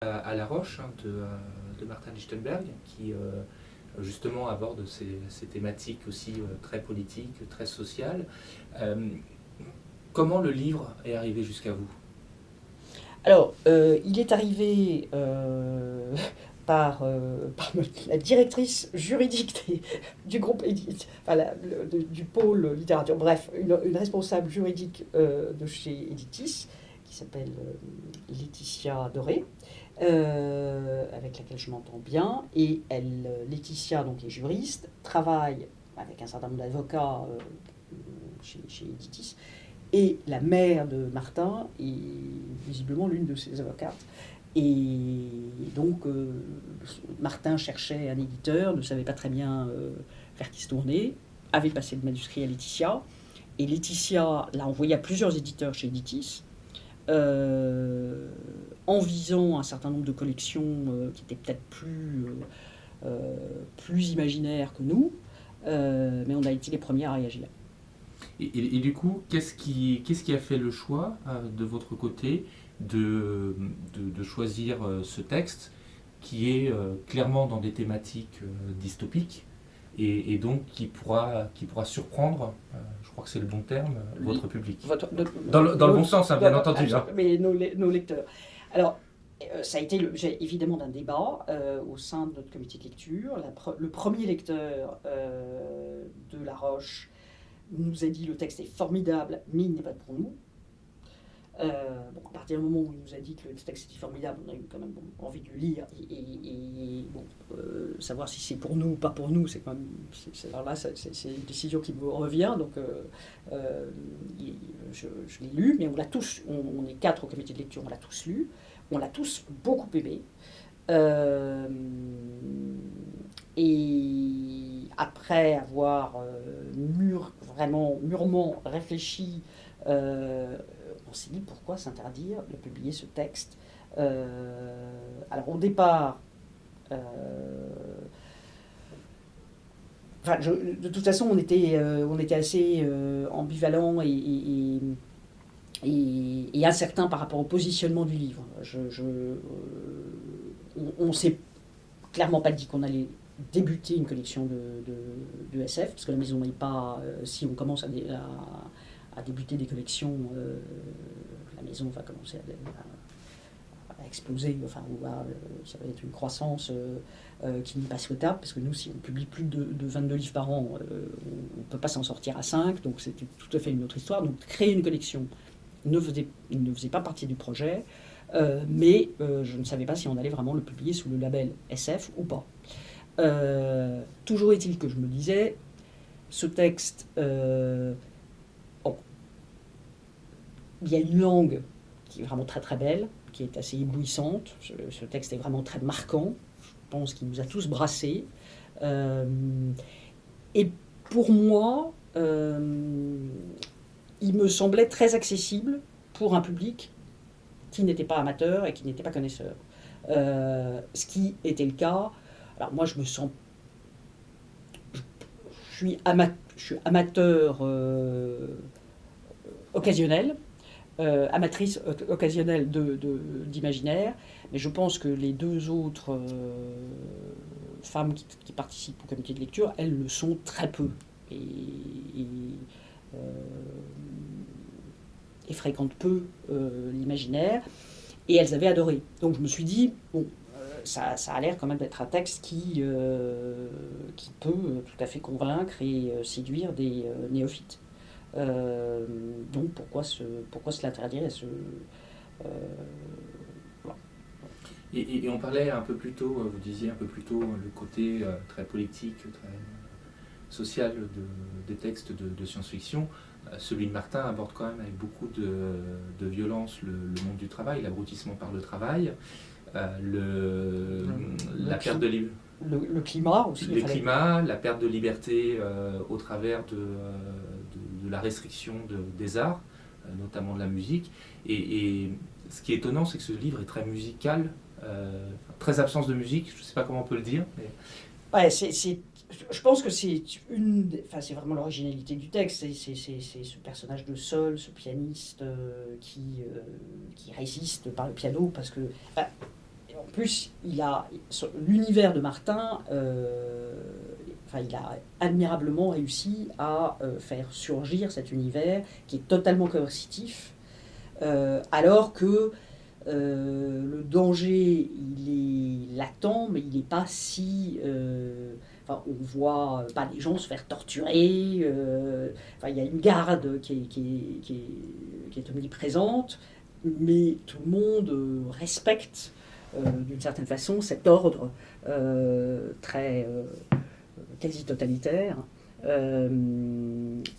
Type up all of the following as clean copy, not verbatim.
À La Roche de Martin Lichtenberg, qui justement aborde ces thématiques aussi très politiques, très sociales. Comment le livre est arrivé jusqu'à vous? Alors, il est arrivé par la directrice juridique du groupe enfin, du pôle littérature, bref, une responsable juridique de chez Editis, qui s'appelle Laetitia Doré, avec laquelle je m'entends bien. Et Laetitia, donc, est juriste, travaille avec un certain nombre d'avocats chez Editis. Et la mère de Martin est visiblement l'une de ses avocates. Et donc, Martin cherchait un éditeur, ne savait pas très bien vers qui se tourner, avait passé le manuscrit à Laetitia. Et Laetitia l'a envoyé à plusieurs éditeurs chez Editis, en visant un certain nombre de collections qui étaient peut-être plus imaginaires que nous, mais on a été les premiers à réagir. Et du coup, qu'est-ce qui a fait le choix de votre côté de choisir ce texte qui est clairement dans des thématiques dystopiques et donc qui pourra surprendre, je crois que c'est le bon terme, votre public. Dans le bon sens, hein, bien entendu. Hein. Mais nos lecteurs. Alors, ça a été l'objet évidemment d'un débat au sein de notre comité de lecture. Le premier lecteur de La Roche nous a dit le texte est formidable, mais il n'est pas pour nous. À partir du moment où il nous a dit que le texte était formidable, on a eu quand même envie de le lire savoir si c'est pour nous ou pas pour nous, c'est quand même, alors là, c'est une décision qui me revient. Donc, je l'ai lu, mais on l'a tous, on est 4 au comité de lecture, on l'a tous lu, on l'a tous beaucoup aimé. Et après avoir vraiment mûrement réfléchi, on s'est dit pourquoi s'interdire de publier ce texte. Alors au départ, de toute façon on était assez ambivalent et incertain par rapport au positionnement du livre. On ne s'est clairement pas dit qu'on allait débuter une collection de SF, parce que la maison n'est pas... si on commence à débuter des collections, la maison va commencer à exploser, enfin, ça va être une croissance qui n'est pas souhaitable, parce que nous, si on publie plus de 22 livres par an, on ne peut pas s'en sortir à 5, donc c'est tout à fait une autre histoire. Donc créer une collection ne faisait pas partie du projet, mais je ne savais pas si on allait vraiment le publier sous le label SF ou pas. Toujours est-il que je me disais, ce texte, bon, il y a une langue qui est vraiment très très belle, qui est assez éblouissante. Ce texte est vraiment très marquant. Je pense qu'il nous a tous brassés. Et pour moi, il me semblait très accessible pour un public qui n'était pas amateur et qui n'était pas connaisseur. Ce qui était le cas. Alors moi, je suis amateur occasionnel, amatrice occasionnelle d'imaginaire, mais je pense que les deux autres femmes qui participent au comité de lecture, elles le sont très peu euh, et fréquentent peu l'imaginaire, et elles avaient adoré. Donc je me suis dit, bon, ça a l'air quand même d'être un texte qui peut tout à fait convaincre et séduire des néophytes. Donc pourquoi se l'interdire voilà. Et on parlait un peu plus tôt, vous disiez un peu plus tôt, le côté très politique, très social des textes de science-fiction. Celui de Martin aborde quand même avec beaucoup de violence le monde du travail, l'abrutissement par le travail, la perte de liberté. Le climat aussi. Le climat, la perte de liberté au travers de la restriction des arts, notamment de la musique. Et ce qui est étonnant, c'est que ce livre est très musical, très absence de musique, je ne sais pas comment on peut le dire. Mais... Ouais, je pense que c'est c'est vraiment l'originalité du texte. C'est ce personnage de Sol, ce pianiste qui résiste par le piano, parce que en plus, l'univers de Martin, il a admirablement réussi à faire surgir cet univers qui est totalement coercitif, alors que le danger, il est latent, mais il n'est pas si... on voit pas des gens se faire torturer. Il y a une garde qui est omniprésente, mais tout le monde respecte d'une certaine façon cet ordre très quasi totalitaire.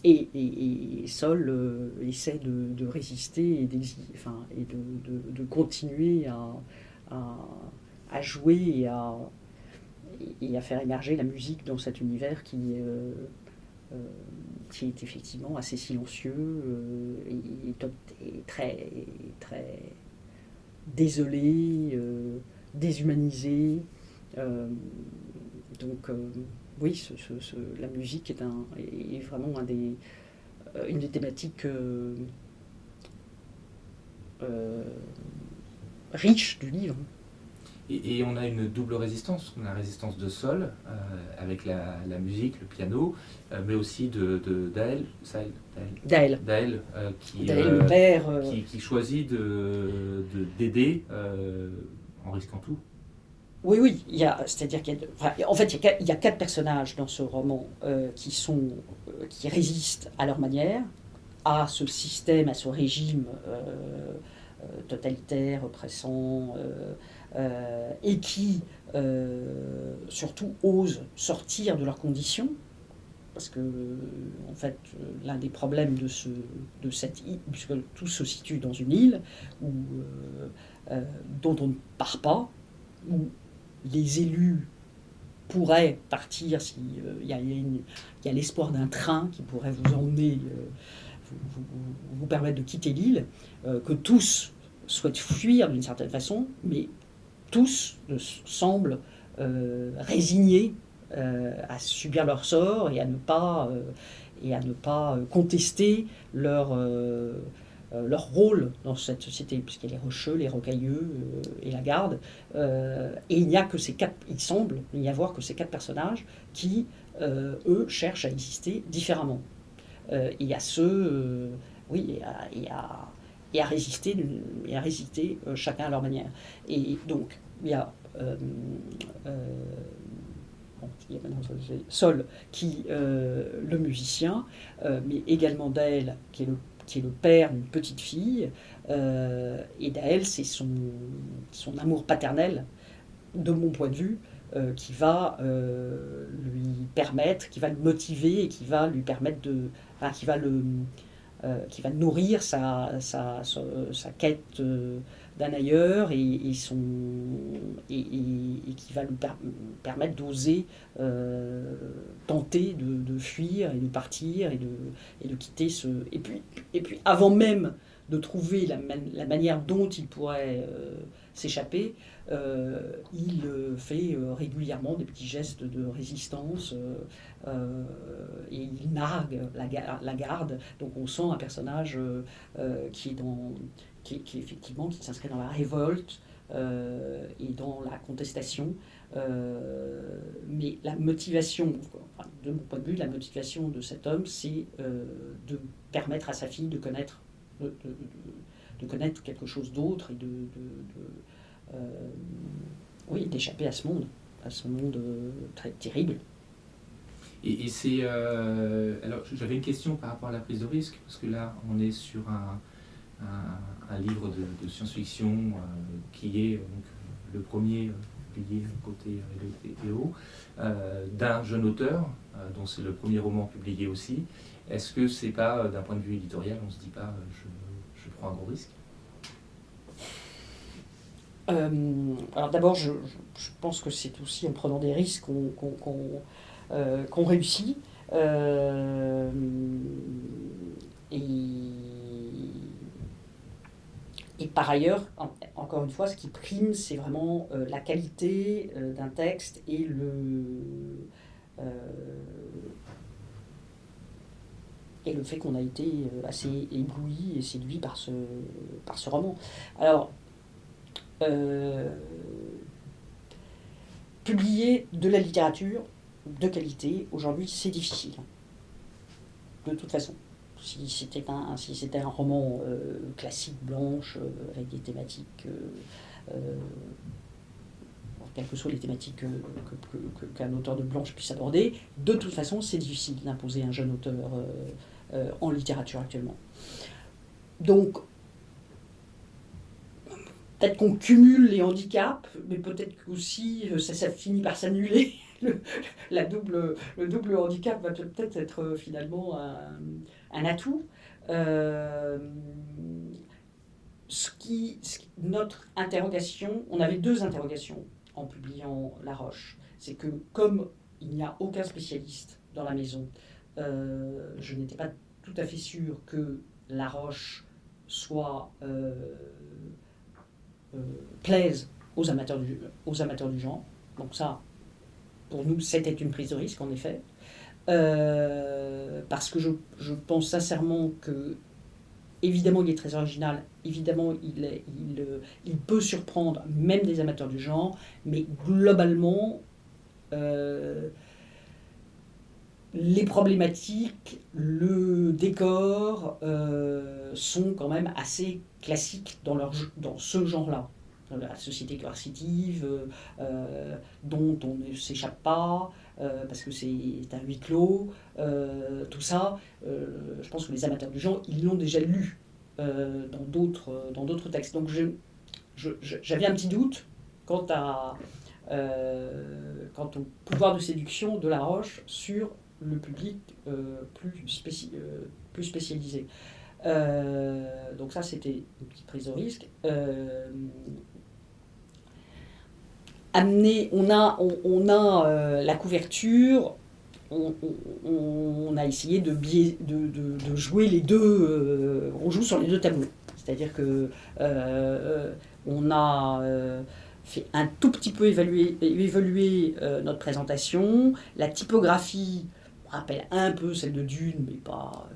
Et Sol essaie de résister et de continuer à jouer et à faire émerger la musique dans cet univers qui est effectivement assez silencieux et très, très désolé, déshumanisé. Oui, la musique est vraiment une des thématiques riches du livre. Et on a une double résistance. On a la résistance de Sol, avec la musique, le piano, mais aussi d'Aël, Daël, le père, qui choisit d'aider en risquant tout. Oui, c'est-à-dire il y a 4 personnages dans ce roman qui résistent à leur manière à ce système, à ce régime totalitaire, oppressant, et qui surtout osent sortir de leurs conditions, parce que en fait l'un des problèmes de cette île, puisque tout se situe dans une île dont on ne part pas, où les élus pourraient partir s'il y a l'espoir d'un train qui pourrait vous emmener, vous permettre de quitter l'île, que tous souhaitent fuir d'une certaine façon, mais tous semblent résignés à subir leur sort et à ne pas contester leur rôle dans cette société, puisqu'il y a les rocheux, les rocailleux et la garde. Et il semble n'y avoir que ces 4 personnages qui, eux, cherchent à exister différemment. Il y a ceux, et à résister chacun à leur manière. Et donc, il y a Sol, le musicien, mais également Daël, qui est le père d'une petite fille, et Daël, c'est son amour paternel, de mon point de vue, qui va lui permettre, qui va le motiver et qui va lui permettre qui va nourrir sa quête d'un ailleurs et qui va lui permettre d'oser tenter de fuir et de partir et de quitter ce... Et puis avant même de trouver la manière dont il pourrait s'échapper, il fait régulièrement des petits gestes de résistance et il nargue la garde. Donc on sent un personnage qui effectivement qui s'inscrit dans la révolte et dans la contestation. Mais la motivation, de mon point de vue, la motivation de cet homme, c'est de permettre à sa fille de connaître quelque chose d'autre et d'échapper à ce monde très terrible. Et c'est... alors j'avais une question par rapport à la prise de risque, parce que là on est sur un livre de science-fiction qui est donc, le premier publié côté EO, d'un jeune auteur, dont c'est le premier roman publié aussi. Est-ce que c'est pas, d'un point de vue éditorial, on se dit pas je prends un gros risque? Alors d'abord, je pense que c'est aussi en prenant des risques qu'on réussit. Et par ailleurs, encore une fois, ce qui prime, c'est vraiment la qualité d'un texte et le fait qu'on a été assez ébloui et séduit par ce roman. Alors, publier de la littérature de qualité, aujourd'hui, c'est difficile. De toute façon. Si c'était un roman classique, blanche, avec des thématiques, quelles que soient les thématiques qu'un auteur de blanche puisse aborder, de toute façon, c'est difficile d'imposer un jeune auteur en littérature actuellement. Donc, peut-être qu'on cumule les handicaps, mais peut-être qu'aussi ça finit par s'annuler. Le double handicap va peut-être être finalement un atout. Notre interrogation, on avait deux interrogations en publiant La Roche. C'est que comme il n'y a aucun spécialiste dans la maison, je n'étais pas tout à fait sûre que La Roche soit plaise aux amateurs du genre. Donc ça, pour nous, c'était une prise de risque, en effet. Parce que je pense sincèrement que, évidemment, il est très original, évidemment, il peut surprendre même des amateurs du genre, mais globalement, les problématiques, le décor sont quand même assez classiques dans ce genre-là. La société coercitive, dont on ne s'échappe pas, parce que c'est un huis clos, tout ça, je pense que les amateurs du genre, ils l'ont déjà lu dans d'autres textes. Donc j'avais un petit doute quant au pouvoir de séduction de La Roche sur le public plus spécialisé. Donc ça, c'était une petite prise de risque. On a la couverture, on a essayé de jouer les deux, on joue sur les deux tableaux. C'est-à-dire que on a fait un tout petit peu évoluer notre présentation. La typographie rappelle un peu celle de Dune, mais pas...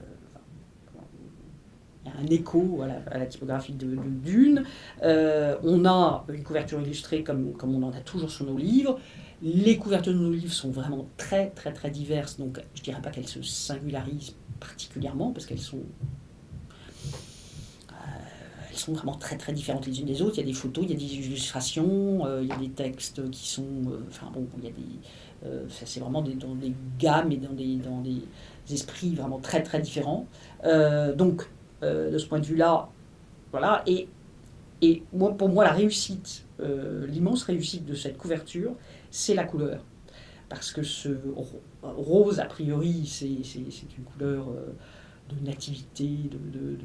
il y a un écho à la typographie de Dune. On a une couverture illustrée comme on en a toujours sur nos livres. Les couvertures de nos livres sont vraiment très très très diverses, donc je ne dirais pas qu'elles se singularisent particulièrement, parce qu'elles sont vraiment très très différentes les unes des autres. Il y a des photos, il y a des illustrations, il y a des textes qui sont... il y a des... c'est vraiment dans des gammes et dans des esprits vraiment très très différents. Donc, de ce point de vue-là, voilà. Et pour moi, la réussite, l'immense réussite de cette couverture, c'est la couleur. Parce que ce rose, a priori, c'est une couleur de nativité, de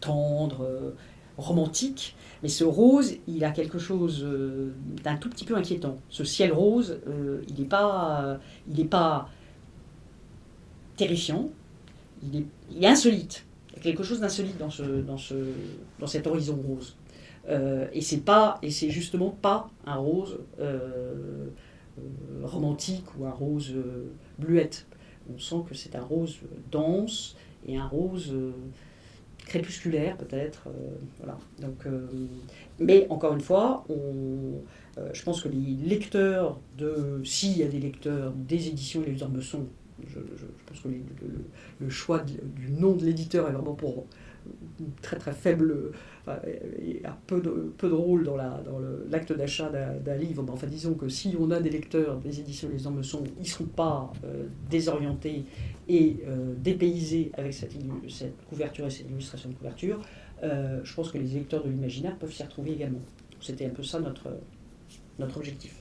tendre, romantique. Mais ce rose, il a quelque chose d'un tout petit peu inquiétant. Ce ciel rose, il n'est pas terrifiant, il est insolite. Il y a quelque chose d'insolite dans cet horizon rose. Et c'est justement pas un rose romantique ou un rose bluette. On sent que c'est un rose dense et un rose crépusculaire peut-être. Voilà. Donc, mais encore une fois, je pense que les lecteurs s'il y a des lecteurs des éditions Les Ormesson, je pense que le choix du nom de l'éditeur est vraiment pour une très très faible et un peu de rôle dans l'acte d'achat d'un livre. Enfin, disons que si on a des lecteurs des éditions Les Ormesson, ils ne seront pas désorientés et dépaysés avec cette couverture et cette illustration de couverture. Je pense que les lecteurs de l'imaginaire peuvent s'y retrouver également. C'était un peu ça notre objectif.